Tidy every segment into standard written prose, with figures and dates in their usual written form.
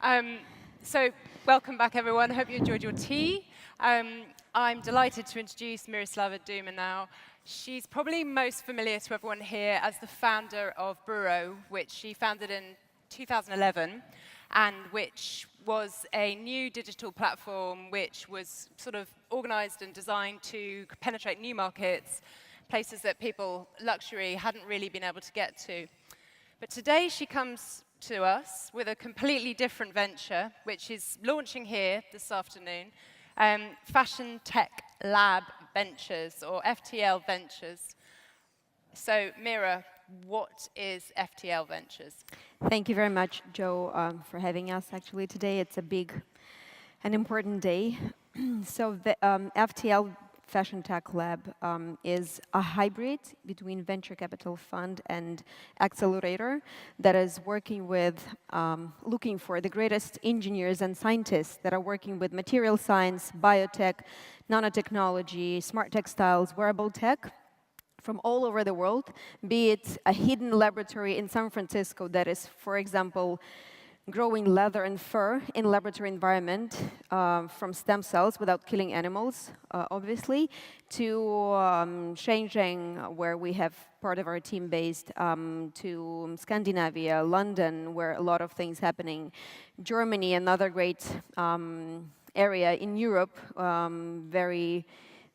Um, so, welcome back, everyone. Hope you enjoyed your tea. I'm delighted to introduce Miroslava Duma now. She's probably most familiar to everyone here as the founder of Buro, which she founded in 2011, and which was a new digital platform which was sort of organized and designed to penetrate new markets, places that people, luxury, hadn't really been able to get to. But today she comes to us with a completely different venture, which is launching here this afternoon, Fashion Tech Lab Ventures, or FTL Ventures. So, Mira, what is FTL Ventures? Thank you very much, Joe, for having us. Actually, today it's a big and important day. So the FTL Fashion Tech Lab is a hybrid between venture capital fund and accelerator that is working with, looking for the greatest engineers and scientists that are working with material science, biotech, nanotechnology, smart textiles, wearable tech, from all over the world, be it a hidden laboratory in San Francisco that is, for example, growing leather and fur in laboratory environment from stem cells without killing animals, obviously, to Shenzhen, where we have part of our team based, to Scandinavia, London, where a lot of things happening, Germany, another great area in Europe, very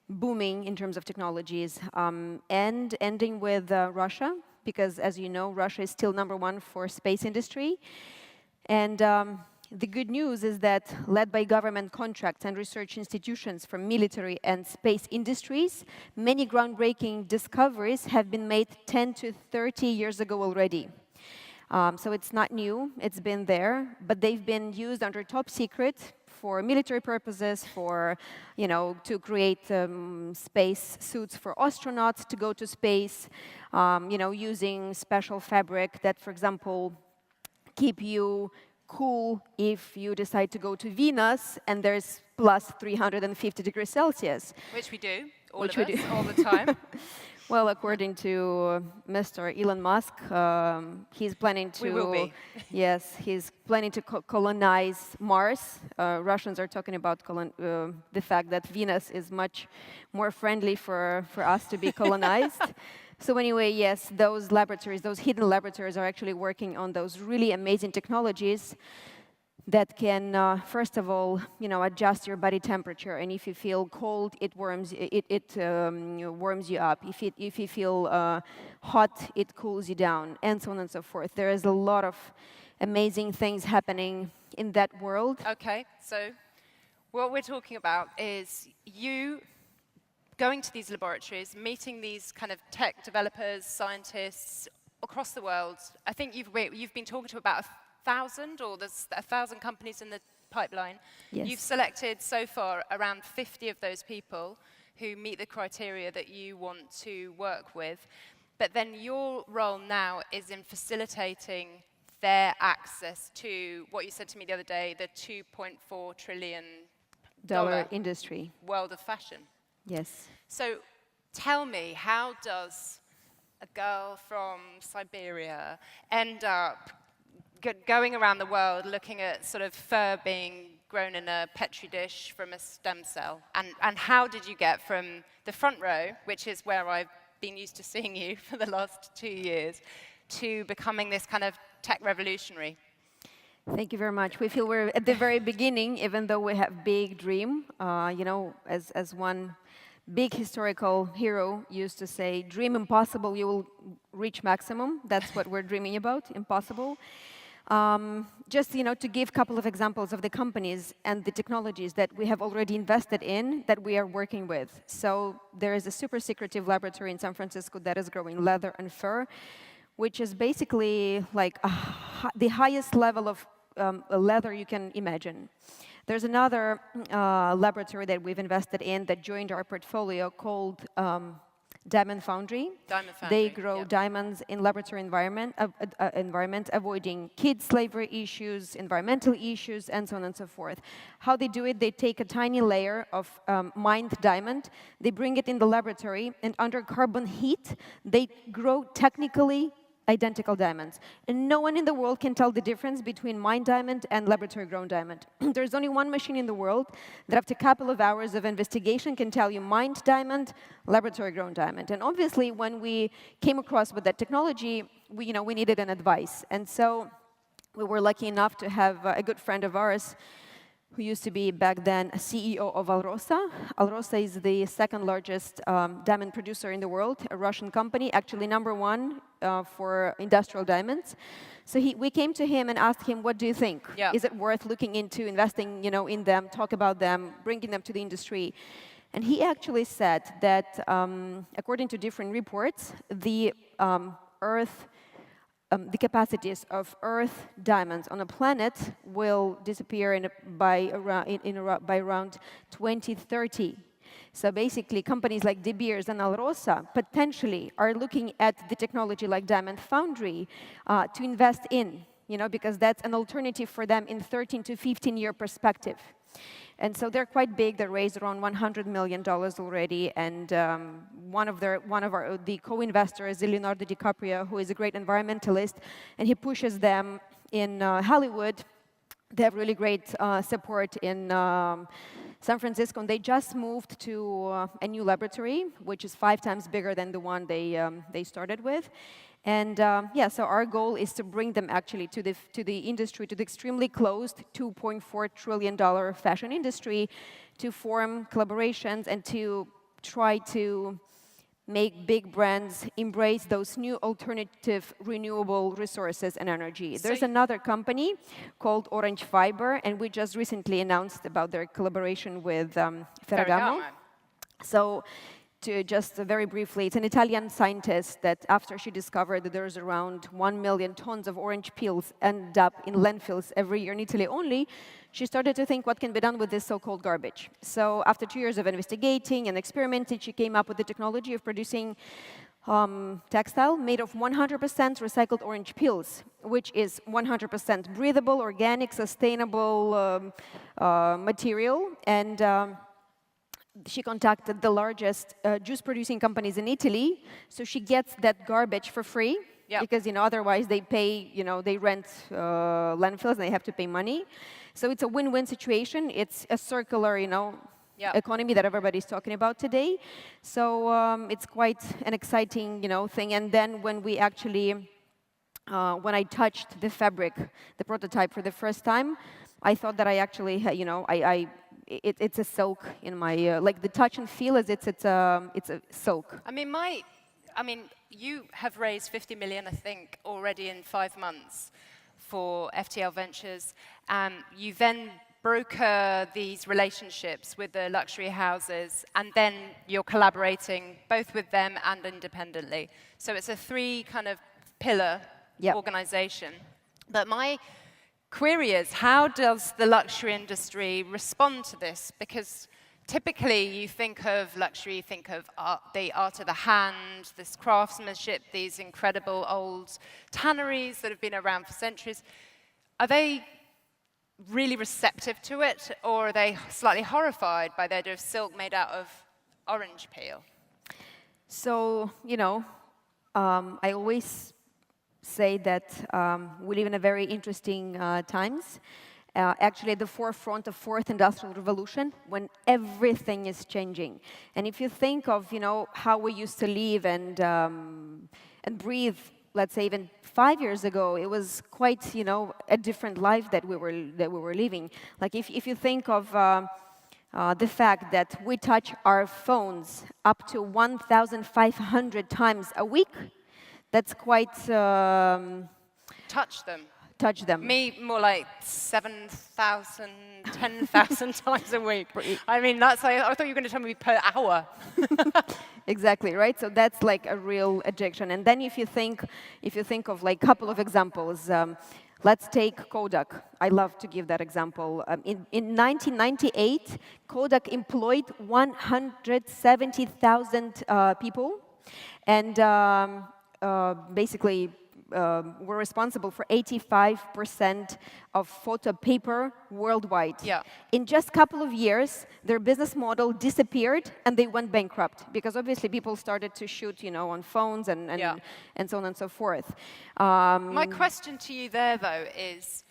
booming in terms of technologies, and ending with Russia, because as you know, Russia is still #1 for space industry. And the good news is that, led by government contracts and research institutions from military and space industries, many groundbreaking discoveries have been made 10 to 30 years ago already. So it's not new, it's been there, but they've been used under top secret for military purposes, for, to create space suits for astronauts to go to space, using special fabric that, for example, keep you cool if you decide to go to Venus and there's plus 350 degrees Celsius. Which we do, all the time. Well, according to Mr. Elon Musk, he's planning to... We will be. Yes, he's planning to colonize Mars. Russians are talking about the fact that Venus is much more friendly for us to be colonized. So anyway, yes, those laboratories, those hidden laboratories are actually working on those really amazing technologies that can, first of all, adjust your body temperature. And if you feel cold, it warms you up. If you feel hot, it cools you down, and so on and so forth. There is a lot of amazing things happening in that world. Okay, so what we're talking about is you going to these laboratories, meeting these kind of tech developers, scientists across the world. I think you've been talking to about 1,000, or there's 1,000 companies in the pipeline. Yes. You've selected so far around 50 of those people who meet the criteria that you want to work with. But then your role now is in facilitating their access to what you said to me the other day, the $2.4 trillion industry. World of fashion. Yes. So tell me, how does a girl from Siberia end up going around the world looking at sort of fur being grown in a petri dish from a stem cell? And how did you get from the front row, which is where I've been used to seeing you for the last 2 years, to becoming this kind of tech revolutionary? Thank you very much. We feel we're at the very beginning, even though we have big dream. As one big historical hero used to say, dream impossible, you will reach maximum. That's what we're dreaming about, impossible. Just, to give a couple of examples of the companies and the technologies that we have already invested in, that we are working with. So there is a super secretive laboratory in San Francisco that is growing leather and fur, which is basically like the highest level of leather you can imagine. There's another laboratory that we've invested in that joined our portfolio called Diamond Foundry. They grow diamonds in laboratory environment, avoiding kid slavery issues, environmental issues, and so on and so forth. How they do it, they take a tiny layer of mined diamond, they bring it in the laboratory, and under carbon heat, they grow technically identical diamonds. And no one in the world can tell the difference between mined diamond and laboratory-grown diamond. There's only one machine in the world that after a couple of hours of investigation can tell you mined diamond, laboratory-grown diamond. And obviously, when we came across with that technology, we needed an advice. And so we were lucky enough to have a good friend of ours who used to be back then a CEO of Alrosa. Alrosa is the second largest diamond producer in the world, a Russian company, actually #1 for industrial diamonds. So we came to him and asked him, what do you think? Yeah. Is it worth looking into, investing in them, talk about them, bringing them to the industry? And he actually said that, according to different reports, the capacities of Earth diamonds on a planet will disappear by around 2030. So basically, companies like De Beers and Alrosa potentially are looking at the technology like Diamond Foundry to invest in, because that's an alternative for them in 13 to 15-year perspective. And so they're quite big. They raised around $100 million already. And one of the co-investors is Leonardo DiCaprio, who is a great environmentalist, and he pushes them in Hollywood. They have really great support in San Francisco, and they just moved to a new laboratory, which is 5 times bigger than the one they started with. And so our goal is to bring them actually to the industry, to the extremely closed $2.4 trillion fashion industry, to form collaborations and to try to make big brands embrace those new alternative renewable resources and energy. There's another company called Orange Fiber, and we just recently announced about their collaboration with Ferragamo. So just very briefly, it's an Italian scientist that after she discovered that there's around 1 million tons of orange peels end up in landfills every year in Italy only, she started to think what can be done with this so-called garbage. So after 2 years of investigating and experimenting, she came up with the technology of producing textile made of 100% recycled orange peels, which is 100% breathable, organic, sustainable material. And she contacted the largest juice-producing companies in Italy, so she gets that garbage for free. Yep. Because otherwise they pay, they rent landfills and they have to pay money. So it's a win-win situation. It's a circular, yep, economy that everybody's talking about today. So it's quite an exciting, thing. And then when we actually, when I touched the fabric, the prototype for the first time, I thought that I actually, it's a silk in my like the touch and feel as it's a silk. I mean, you have raised 50 million, I think, already in 5 months for FTL Ventures. You then broker these relationships with the luxury houses, and then you're collaborating both with them and independently. So it's a 3 kind of pillar, yep, organization. But my query is, how does the luxury industry respond to this? Because typically you think of luxury, you think of art, the art of the hand, this craftsmanship, these incredible old tanneries that have been around for centuries. Are they really receptive to it, or are they slightly horrified by the idea of silk made out of orange peel? So, I always say that we live in a very interesting times. Actually, at the forefront of 4th industrial revolution, when everything is changing. And if you think of, how we used to live and breathe, let's say even 5 years ago, it was quite, a different life that we were living. Like if you think of the fact that we touch our phones up to 1,500 times a week, that's quite... Touch them. Touch them. Me, more like 7,000, 10,000 times a week. I mean, I thought you were going to tell me per hour. Exactly, right? So that's like a real addiction. And then if you think of like a couple of examples, let's take Kodak. I love to give that example. In 1998, Kodak employed 170,000 people, and basically were responsible for 85% of photo paper worldwide. Yeah. In just a couple of years, their business model disappeared and they went bankrupt because obviously people started to shoot, on phones and so on and so forth. My question to you there, though, is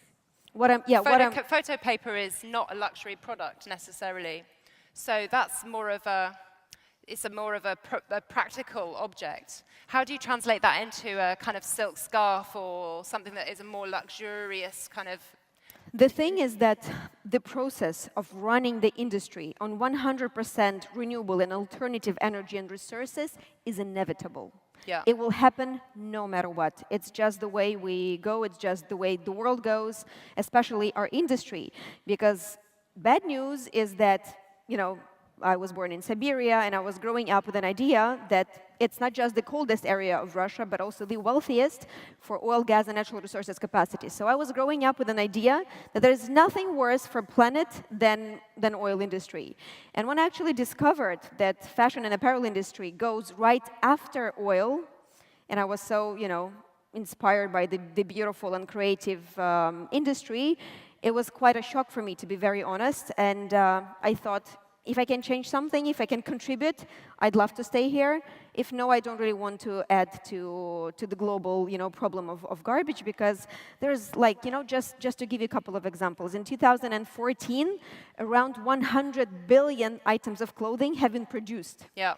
photo paper is not a luxury product necessarily, so that's more of a practical object. How do you translate that into a kind of silk scarf or something that is a more luxurious kind of? The thing is that the process of running the industry on 100% renewable and alternative energy and resources is inevitable. Yeah. It will happen no matter what. It's just the way we go, it's just the way the world goes, especially our industry. Because bad news is that, I was born in Siberia and I was growing up with an idea that it's not just the coldest area of Russia, but also the wealthiest for oil, gas, and natural resources capacity. So I was growing up with an idea that there's nothing worse for planet than oil industry. And when I actually discovered that fashion and apparel industry goes right after oil, and I was so, inspired by the beautiful and creative industry, it was quite a shock for me, to be very honest. And I thought, if I can change something, if I can contribute, I'd love to stay here. If no, I don't really want to add to the global, problem of garbage, because there's just to give you a couple of examples. In 2014, around 100 billion items of clothing have been produced. Yeah.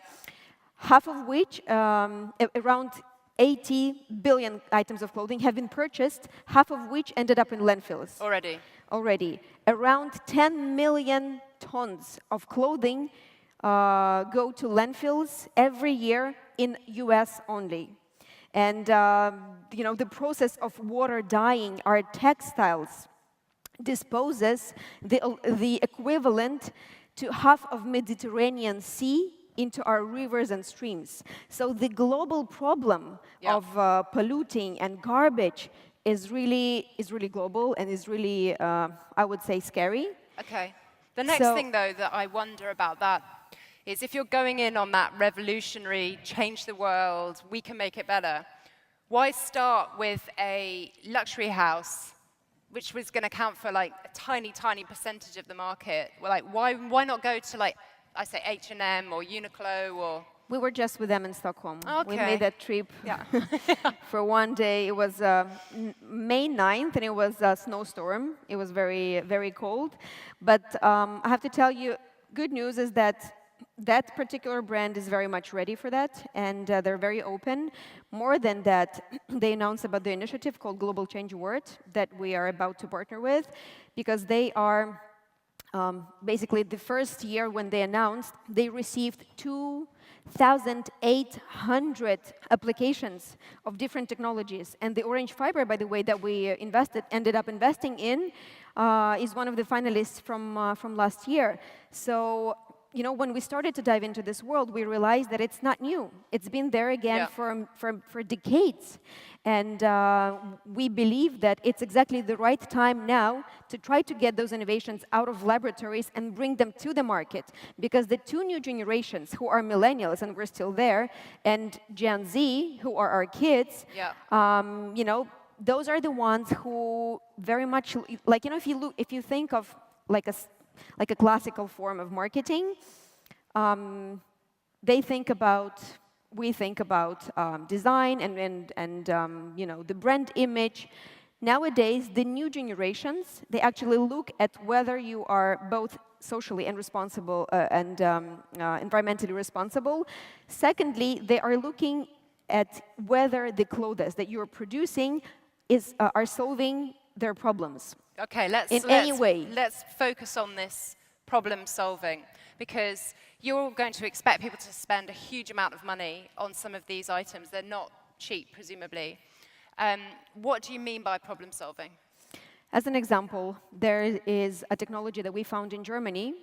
Half of which, around 80 billion items of clothing have been purchased, half of which ended up in landfills. Already. Around 10 million tons of clothing go to landfills every year in US only. And, the process of water dyeing our textiles disposes the equivalent to half of Mediterranean Sea into our rivers and streams. So the global problem of polluting and garbage is really global and is really, I would say, scary. Okay. The next thing, though, that I wonder about that is if you're going in on that revolutionary, change the world, we can make it better, why start with a luxury house, which was going to account for like a tiny, tiny percentage of the market? Well, like, why not go to, like, I say H&M or Uniqlo or? We were just with them in Stockholm. Okay. We made that trip for one day. It was May 9th, and it was a snowstorm. It was very, very cold. But I have to tell you, good news is that that particular brand is very much ready for that, and they're very open. More than that, they announced about the initiative called Global Change Award that we are about to partner with, because they are basically the first year when they announced, they received 2,800 applications of different technologies. And the orange fiber, by the way, that we ended up investing in, is one of the finalists from last year. So, when we started to dive into this world, we realized that it's not new. It's been there again for decades. And we believe that it's exactly the right time now to try to get those innovations out of laboratories and bring them to the market. Because the two new generations, who are millennials, and we're still there, and Gen Z, who are our kids, those are the ones who very much, like, if you think of like a classical form of marketing, we think about design and the brand image. Nowadays, the new generations, they actually look at whether you are both socially and responsible and environmentally responsible. Secondly, they are looking at whether the clothes that you are producing are solving their problems. Okay, let's focus on this problem solving, because you're going to expect people to spend a huge amount of money on some of these items. They're not cheap, presumably. What do you mean by problem solving? As an example, there is a technology that we found in Germany.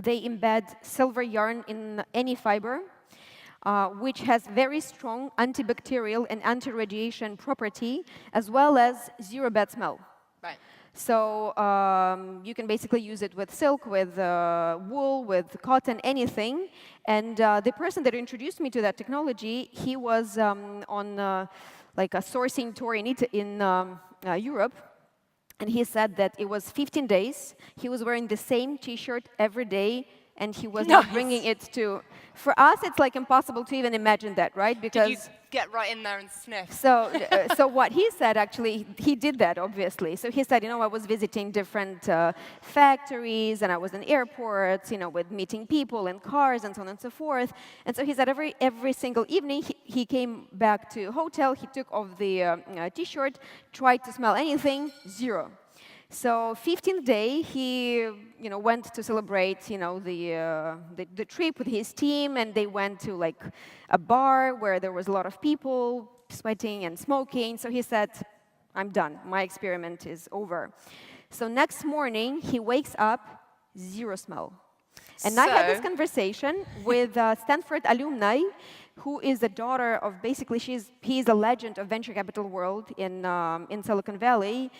They embed silver yarn in any fiber, which has very strong antibacterial and anti-radiation property, as well as zero bad smell. Right. So you can basically use it with silk, with wool, with cotton, anything. And the person that introduced me to that technology, he was on like a sourcing tour in Europe. And he said that it was 15 days. He was wearing the same T-shirt every day, and he was not bringing it to. For us, it's like impossible to even imagine that, right? Because did you get right in there and sniff? so what he said, actually, he did that, obviously. So he said, I was visiting different factories, and I was in airports, with meeting people and cars and so on and so forth. And so he said every single evening, he came back to hotel, he took off the T-shirt, tried to smell anything, zero. So 15th day, he went to celebrate the trip with his team, and they went to like a bar where there was a lot of people sweating and smoking. So he said, I'm done. My experiment is over. So next morning, he wakes up, zero smell. And I had this conversation with a Stanford alumni who is the daughter of, basically, he's a legend of venture capital world in Silicon Valley.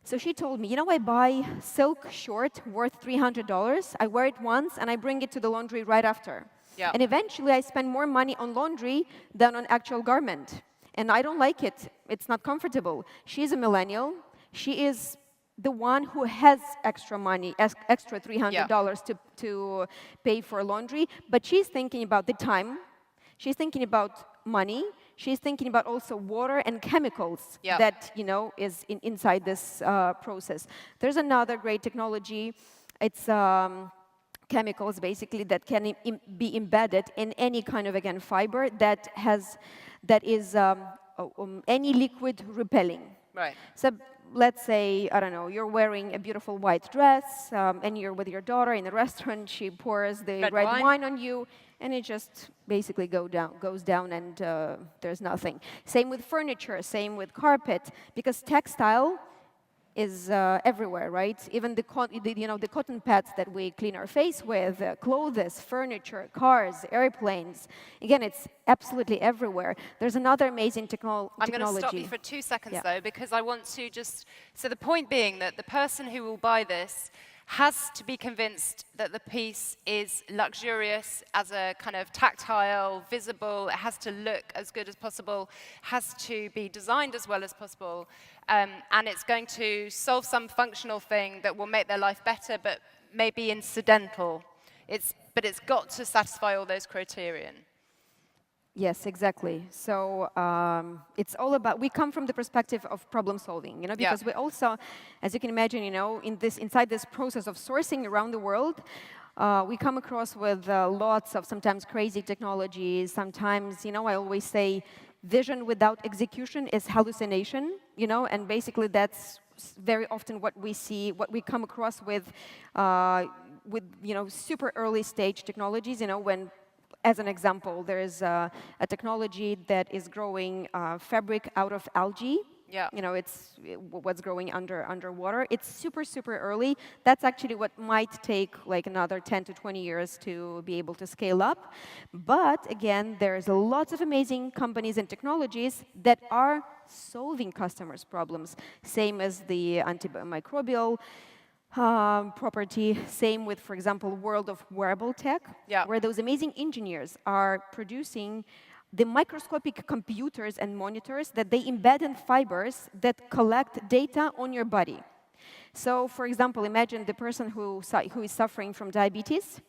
So she told me, I buy silk short worth $300. I wear it once, and I bring it to the laundry right after. Yeah. And eventually, I spend more money on laundry than on actual garment. And I don't like it. It's not comfortable. She's a millennial. She is the one who has extra money, extra $300 to pay for laundry. But she's thinking about the time. She's thinking about money. She's thinking about also water and chemicals that, is inside this process. There's another great technology. It's chemicals, basically, that can be embedded in any kind of, again, fiber that is any liquid repelling. Right. So let's say, I don't know, you're wearing a beautiful white dress, and you're with your daughter in a restaurant. She pours the red wine on you, and it just basically goes down, and there's nothing. Same with furniture, same with carpet, because textile is everywhere, right? Even the cotton pads that we clean our face with, clothes, furniture, cars, airplanes. Again, it's absolutely everywhere. There's another amazing technology. I'm going to stop you for 2 seconds, though, because I want to just... So the point being that the person who will buy this has to be convinced that the piece is luxurious as a kind of tactile, visible. It has to look as good as possible, has to be designed as well as possible, and it's going to solve some functional thing that will make their life better, but maybe incidental. But it's got to satisfy all those criterion. Yes, exactly. So it's all about, we come from the perspective of problem solving, because we also, as you can imagine, inside this process of sourcing around the world, we come across with lots of sometimes crazy technologies. Sometimes, I always say, vision without execution is hallucination, and basically that's very often what we see, what we come across with super early stage technologies, when, as an example, there is a technology that is growing fabric out of algae. Yeah. It's what's growing underwater. It's super, super early. That's actually what might take like another 10 to 20 years to be able to scale up. But again, there's lots of amazing companies and technologies that are solving customers' problems. Same as the antimicrobial property. Same with, for example, world of wearable tech, where those amazing engineers are producing the microscopic computers and monitors that they embed in fibers that collect data on your body. So, for example, imagine the person who is suffering from diabetes.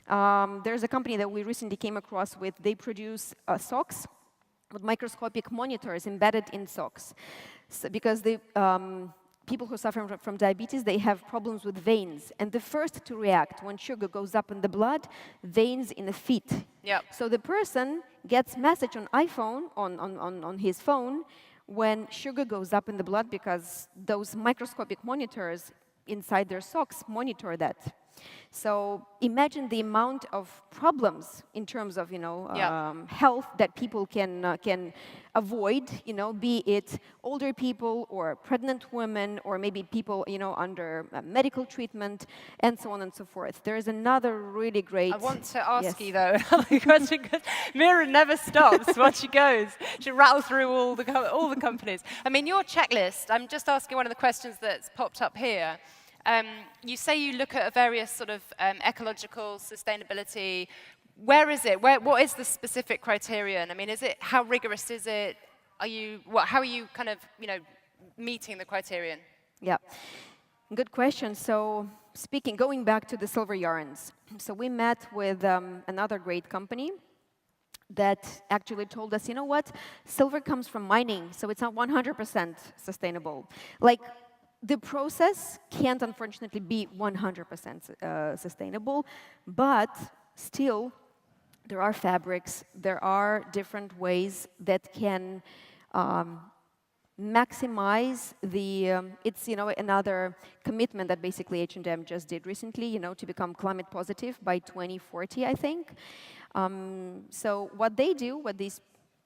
There's a company that we recently came across with. They produce socks with microscopic monitors embedded in socks. So, because the people who suffer from diabetes, they have problems with veins. And the first to react when sugar goes up in the blood, veins in the feet. Yep. So the person gets message on iPhone, on his phone, when sugar goes up in the blood, because those microscopic monitors inside their socks monitor that. So imagine the amount of problems in terms of health that people can avoid, be it older people or pregnant women or maybe people under medical treatment and so on and so forth. There is another really great. I want to ask you though another question, because Mira never stops once she goes. She rattles through all the companies. I mean, your checklist. I'm just asking one of the questions that's popped up here. You say you look at various sort of ecological sustainability. Where is it? What is the specific criterion? I mean, how rigorous is it? how are you kind of, meeting the criterion? Yeah, good question. So going back to the silver yarns. So we met with another great company that actually told us, you know what, silver comes from mining, so it's not 100% sustainable. Like, the process can't unfortunately be 100% sustainable, but still, there are fabrics, there are different ways that can maximize the, it's, another commitment that basically H&M just did recently, to become climate positive by 2040, I think. So what these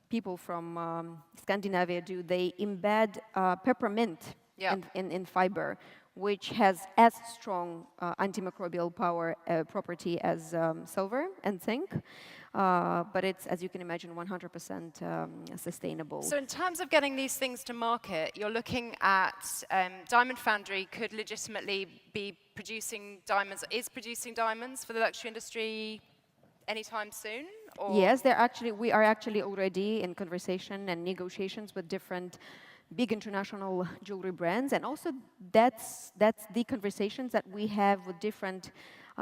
people from Scandinavia do, they embed peppermint in fiber, which has as strong antimicrobial property as silver and zinc. But it's, as you can imagine, 100% sustainable. So in terms of getting these things to market, you're looking at Diamond Foundry could legitimately be producing diamonds, is producing diamonds for the luxury industry anytime soon? Or? Yes, we are actually already in conversation and negotiations with different big international jewelry brands, and also that's the conversations that we have with different,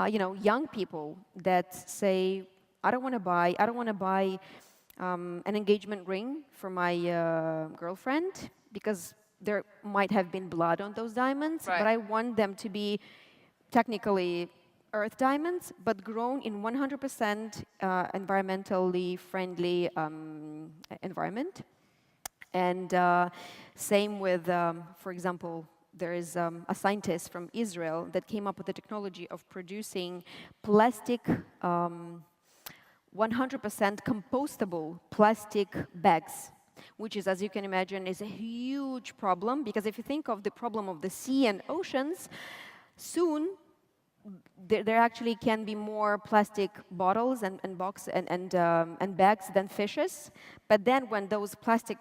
young people that say, I don't want to buy an engagement ring for my girlfriend because there might have been blood on those diamonds, right. But I want them to be technically earth diamonds, but grown in 100% environmentally friendly environment. And same with, for example, there is a scientist from Israel that came up with the technology of producing plastic, 100% compostable plastic bags, which is, as you can imagine, is a huge problem, because if you think of the problem of the sea and oceans, soon there actually can be more plastic bottles and bags than fishes. But then when those plastic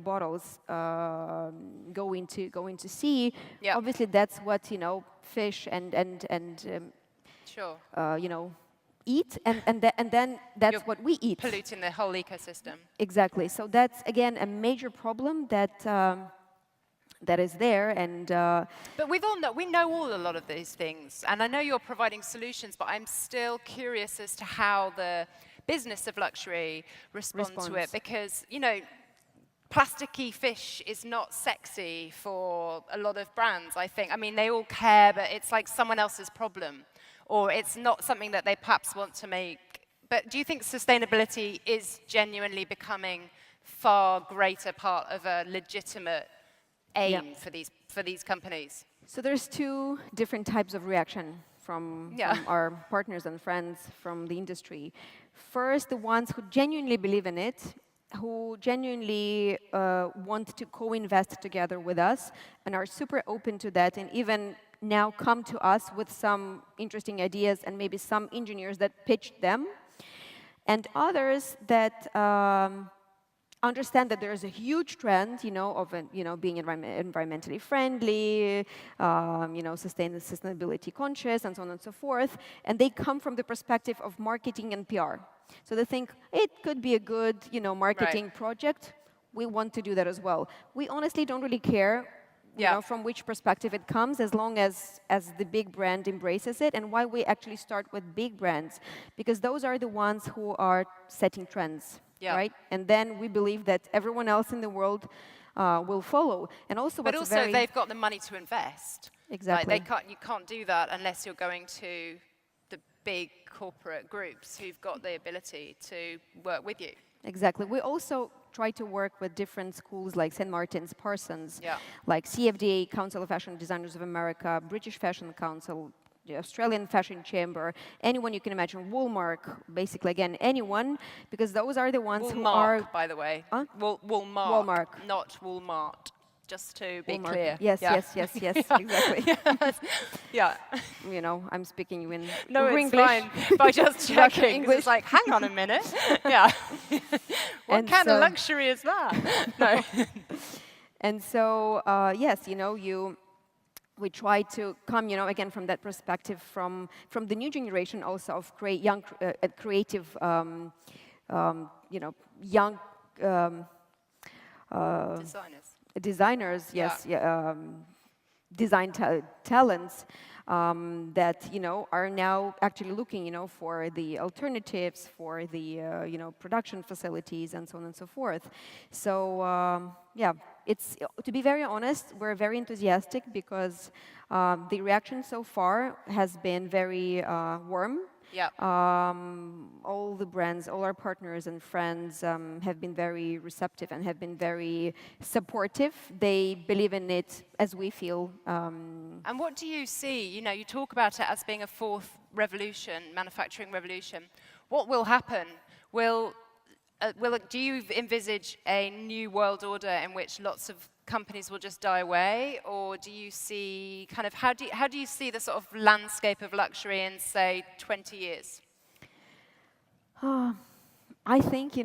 bottles go into sea, obviously that's what fish and sure. Eat, and then that's what we eat. Polluting the whole ecosystem. Exactly. So that's again a major problem that is there, and but we know a lot of these things, and I know you're providing solutions, but I'm still curious as to how the business of luxury responds to it, because plasticky fish is not sexy for a lot of brands, I think. I mean, they all care, but it's like someone else's problem, or it's not something that they perhaps want to make. But do you think sustainability is genuinely becoming far greater part of a legitimate aim for these companies? So there's two different types of reaction from our partners and friends from the industry. First, the ones who genuinely believe in it, who genuinely want to co-invest together with us and are super open to that, and even now come to us with some interesting ideas and maybe some engineers that pitched them. And others that understand that there is a huge trend, of being environmentally friendly, sustainability conscious, and so on and so forth. And they come from the perspective of marketing and PR. So they think it could be a good, marketing project. We want to do that as well. We honestly don't really care, from which perspective it comes, as long as the big brand embraces it. And why we actually start with big brands, because those are the ones who are setting trends. Right? And then we believe that everyone else in the world will follow. And also, but also they've got the money to invest. Exactly. You can't do that unless you're going to the big corporate groups who've got the ability to work with you. Exactly. We also try to work with different schools like St. Martin's, Parsons, like CFDA, Council of Fashion Designers of America, British Fashion Council, the Australian Fashion Chamber, anyone you can imagine, Woolmark, basically, again, anyone, because those are the ones who are... by the way. Huh? Woolmark, not Walmart, just to be clear. Yes, exactly. Yeah. I'm speaking in no, English. It's fine, by just checking. English. It's like, hang on a minute. What kind of luxury is that? No. And so, yes, we try to come, again, from that perspective, from the new generation also of young, creative, young designers, yes, design talents that are now actually looking for the alternatives, for the production facilities and so on and so forth. So yeah, it's, to be very honest, we're very enthusiastic because the reaction so far has been very warm. Yeah. All the brands, all our partners and friends have been very receptive and have been very supportive. They believe in it as we feel. And what do you see? You talk about it as being a fourth revolution, manufacturing revolution. What will happen? Do you envisage a new world order in which lots of companies will just die away, or do you see how do you see the sort of landscape of luxury in, say, 20 years? I think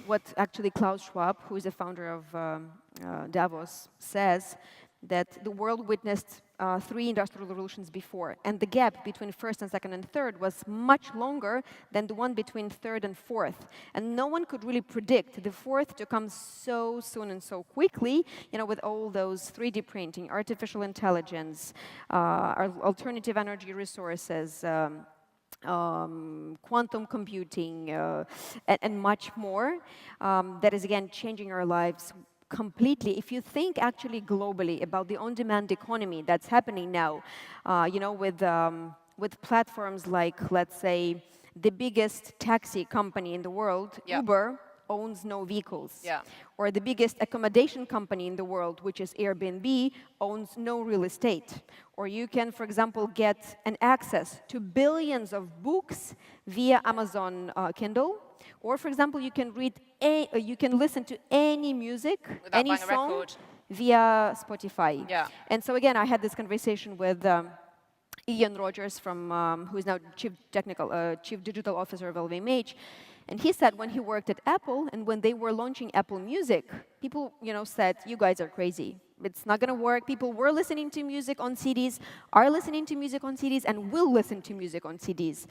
what actually Klaus Schwab, who is the founder of Davos, says, that the world witnessed 3 industrial revolutions before, and the gap between first and second and third was much longer than the one between third and fourth. And no one could really predict the fourth to come so soon and so quickly, with all those 3D printing, artificial intelligence, alternative energy resources, quantum computing, and much more, that is, again, changing our lives completely. If you think actually globally about the on-demand economy that's happening now, with platforms like, let's say, the biggest taxi company in the world, Uber, owns no vehicles. Yeah. Or the biggest accommodation company in the world, which is Airbnb, owns no real estate. Or you can, for example, get an access to billions of books via Amazon Kindle. Or, for example, you can listen to any music, without any buying a song record, via Spotify. Yeah. And so again, I had this conversation with Ian Rogers, who is now chief digital officer of LVMH, and he said when he worked at Apple and when they were launching Apple Music, people said, "You guys are crazy. It's not going to work." People were listening to music on CDs, are listening to music on CDs, and will listen to music on CDs.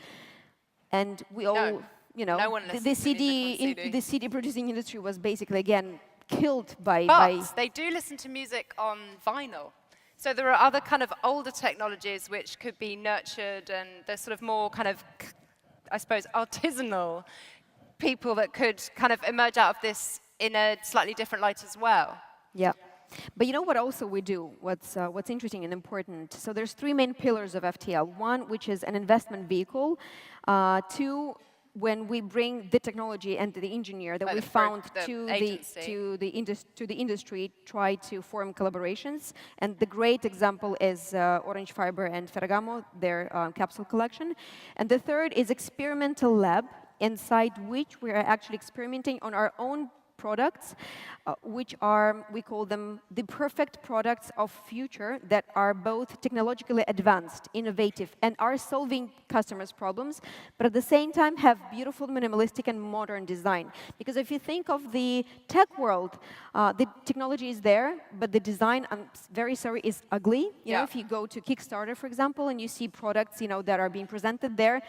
And we all. No one listens to music on CD. The CD producing industry was basically, again, killed by... But they do listen to music on vinyl. So there are other kind of older technologies which could be nurtured, and there's sort of more kind of, I suppose, artisanal people that could kind of emerge out of this in a slightly different light as well. Yeah. But what also we do, what's interesting and important, so there's 3 main pillars of FTL. 1, which is an investment vehicle. 2, when we bring the technology and the engineer that we found to the industry, try to form collaborations. And the great example is Orange Fiber and Ferragamo, their capsule collection. And the 3rd is experimental lab, inside which we are actually experimenting on our own products, which are, we call them the perfect products of future, that are both technologically advanced, innovative, and are solving customers' problems, but at the same time have beautiful, minimalistic, and modern design. Because if you think of the tech world, the technology is there, but the design, I'm very sorry, is ugly. You know, if you go to Kickstarter, for example, and you see products, that are being presented there,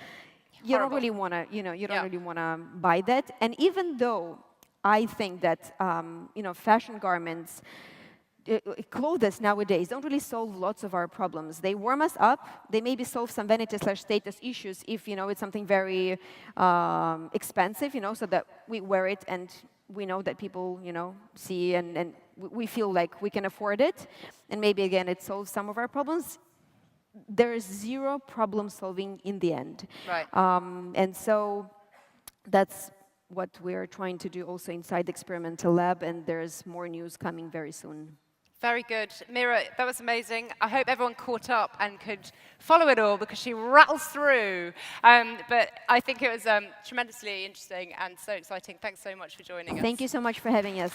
you don't really want to, you don't really want to buy that. And even though I think that, fashion garments, clothes nowadays don't really solve lots of our problems. They warm us up. They maybe solve some vanity/status issues if, it's something very expensive, so that we wear it and we know that people, see and we feel like we can afford it. And maybe, again, it solves some of our problems. There is zero problem solving in the end. Right. And so that's what we're trying to do also inside the experimental lab, and there's more news coming very soon. Very good. Mira, that was amazing. I hope everyone caught up and could follow it all, because she rattles through. But I think it was tremendously interesting and so exciting. Thanks so much for joining us. Thank you so much for having us.